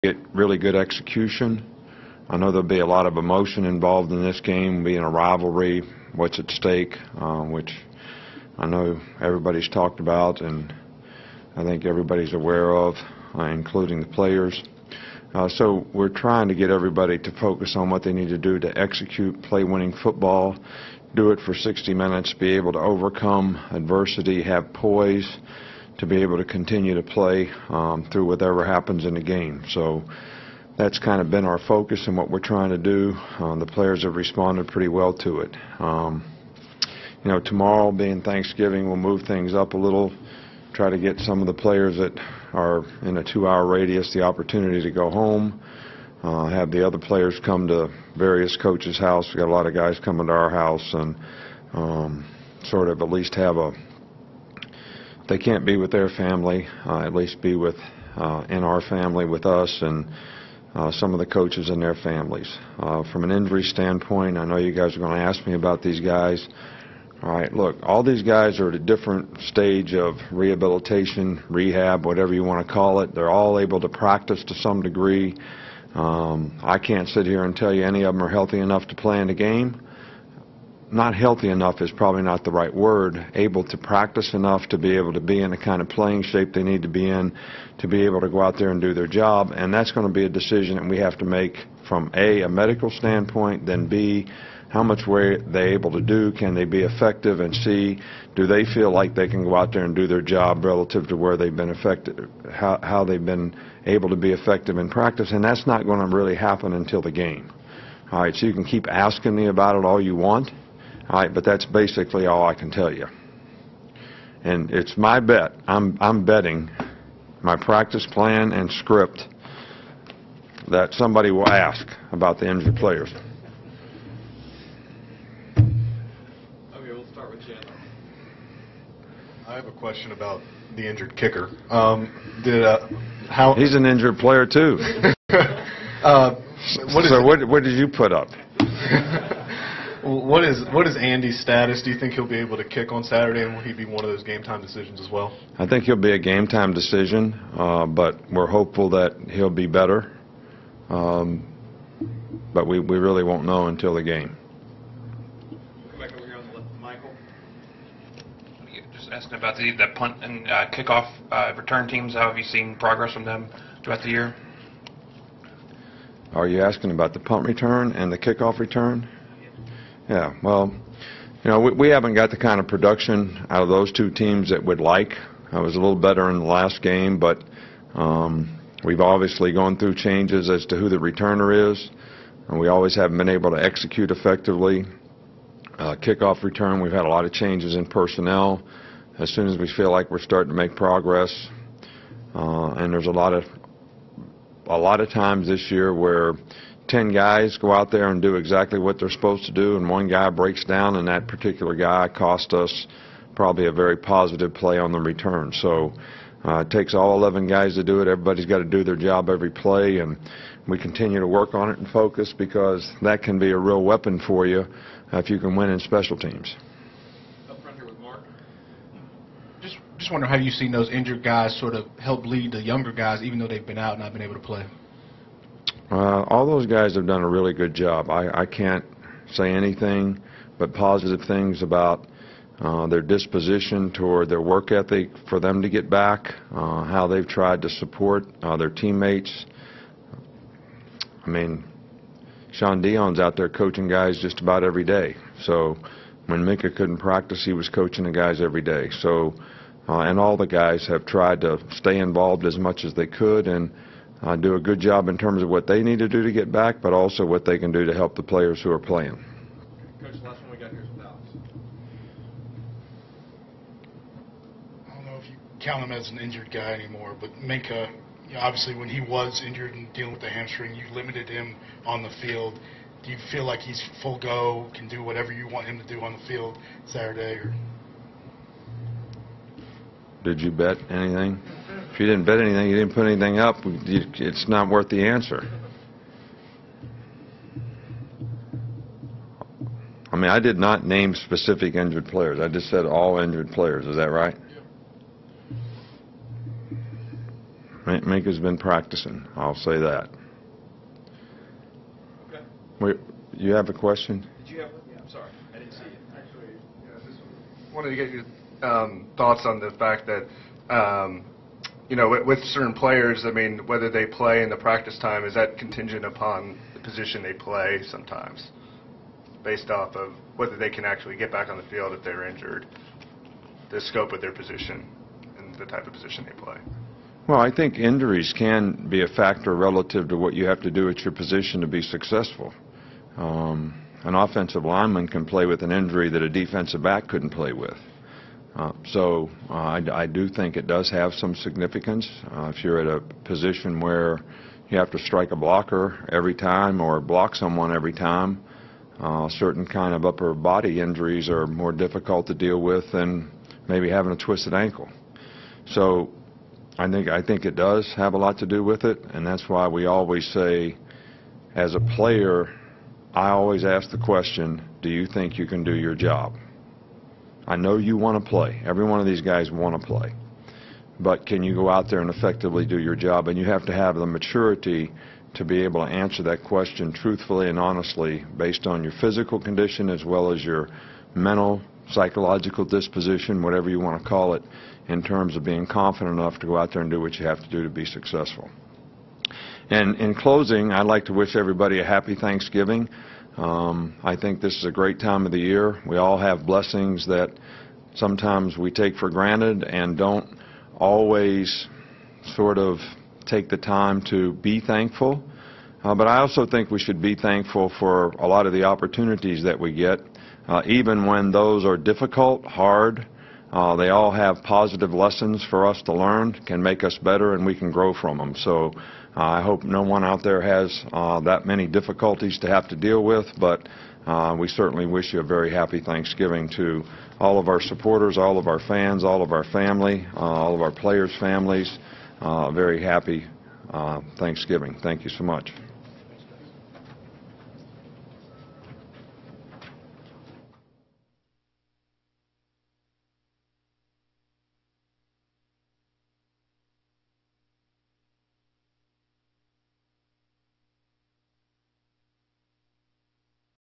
get really good execution. I know there'll be a lot of emotion involved in this game, being a rivalry, what's at stake, which I know everybody's talked about and I think everybody's aware of, including the players. So we're trying to get everybody to focus on what they need to do to execute, play winning football, do it for 60 minutes, be able to overcome adversity, have poise, to be able to continue to play through whatever happens in the game. So that's kind of been our focus and what we're trying to do. The players have responded pretty well to it. You know, tomorrow being Thanksgiving, we'll move things up a little, try to get some of the players that are in a 2-hour radius the opportunity to go home, have the other players come to various coaches' house. We've got a lot of guys coming to our house, and sort of at least have a, if they can't be with their family, at least be with in our family with us and some of the coaches and their families. From an injury standpoint, I know you guys are going to ask me about these guys. All right, look, all these guys are at a different stage of rehabilitation, rehab, whatever you want to call it. They're all able to practice to some degree. I can't sit here and tell you any of them are healthy enough to play in the game. Not healthy enough is probably not the right word. Able to practice enough to be able to be in the kind of playing shape they need to be in, to be able to go out there and do their job. And that's going to be a decision that we have to make from A, medical standpoint, then B, how much were they able to do, can they be effective, and C, do they feel like they can go out there and do their job relative to where they've been effective, how they've been able to be effective in practice. And that's not going to really happen until the game. All right, so you can keep asking me about it all you want, all right, but that's basically all I can tell you. And it's my bet, I'm betting my practice plan and script that somebody will ask about the injured players. I have a question about the injured kicker. He's an injured player too. What did you put up? What is Andy's status? Do you think he'll be able to kick on Saturday, and will he be one of those game time decisions as well? I think he'll be a game time decision, but we're hopeful that he'll be better. But we really won't know until the game. Asking about the punt and kickoff return teams. How have you seen progress from them throughout the year? Are you asking about the punt return and the kickoff return? Yeah, well, you know, we haven't got the kind of production out of those two teams that we'd like. I was a little better in the last game, but we've obviously gone through changes as to who the returner is, and we always haven't been able to execute effectively. Kickoff return, we've had a lot of changes in personnel. As soon as we feel like we're starting to make progress, and there's a lot of times this year where 10 guys go out there and do exactly what they're supposed to do, and one guy breaks down, and that particular guy cost us probably a very positive play on the return. So it takes all 11 guys to do it. Everybody's got to do their job every play, and we continue to work on it and focus, because that can be a real weapon for you if you can win in special teams. Just wonder how you've seen those injured guys sort of help lead the younger guys, even though they've been out and not been able to play. All those guys have done a really good job. I can't say anything but positive things about their disposition toward their work ethic for them to get back, how they've tried to support their teammates. I mean, Sean Dion's out there coaching guys just about every day. So when Minka couldn't practice, he was coaching the guys every day. So and all the guys have tried to stay involved as much as they could and do a good job in terms of what they need to do to get back, but also what they can do to help the players who are playing. Coach, the last one we got here is Dallas. I don't know if you count him as an injured guy anymore, but Minka, you know, obviously when he was injured and dealing with the hamstring, you limited him on the field. Do you feel like he's full go, can do whatever you want him to do on the field Saturday? Or? Did you bet anything? If you didn't bet anything, you didn't put anything up, it's not worth the answer. I mean, I did not name specific injured players. I just said all injured players. Is that right? Yeah. Minka's been practicing, I'll say that. Okay. Wait, you have a question? Did you have one? Yeah, I'm sorry. I didn't see it. Actually, just wanted to get your thoughts on the fact that, with certain players, I mean, whether they play in the practice time, is that contingent upon the position they play sometimes, based off of whether they can actually get back on the field if they're injured, the scope of their position, and the type of position they play? Well, I think injuries can be a factor relative to what you have to do at your position to be successful. An offensive lineman can play with an injury that a defensive back couldn't play with. I do think it does have some significance. If you're at a position where you have to strike a blocker every time or block someone every time, certain kind of upper body injuries are more difficult to deal with than maybe having a twisted ankle. So I think it does have a lot to do with it, and that's why we always say, as a player, I always ask the question, do you think you can do your job? I know you want to play. Every one of these guys want to play. But can you go out there and effectively do your job? And you have to have the maturity to be able to answer that question truthfully and honestly based on your physical condition as well as your mental, psychological disposition, whatever you want to call it, in terms of being confident enough to go out there and do what you have to do to be successful. And in closing, I'd like to wish everybody a happy Thanksgiving. I think this is a great time of the year. We all have blessings that sometimes we take for granted and don't always sort of take the time to be thankful. But I also think we should be thankful for a lot of the opportunities that we get, even when those are difficult, hard. They all have positive lessons for us to learn, can make us better, and we can grow from them. So I hope no one out there has that many difficulties to have to deal with, but we certainly wish you a very happy Thanksgiving to all of our supporters, all of our fans, all of our family, all of our players' families. Very happy Thanksgiving. Thank you so much.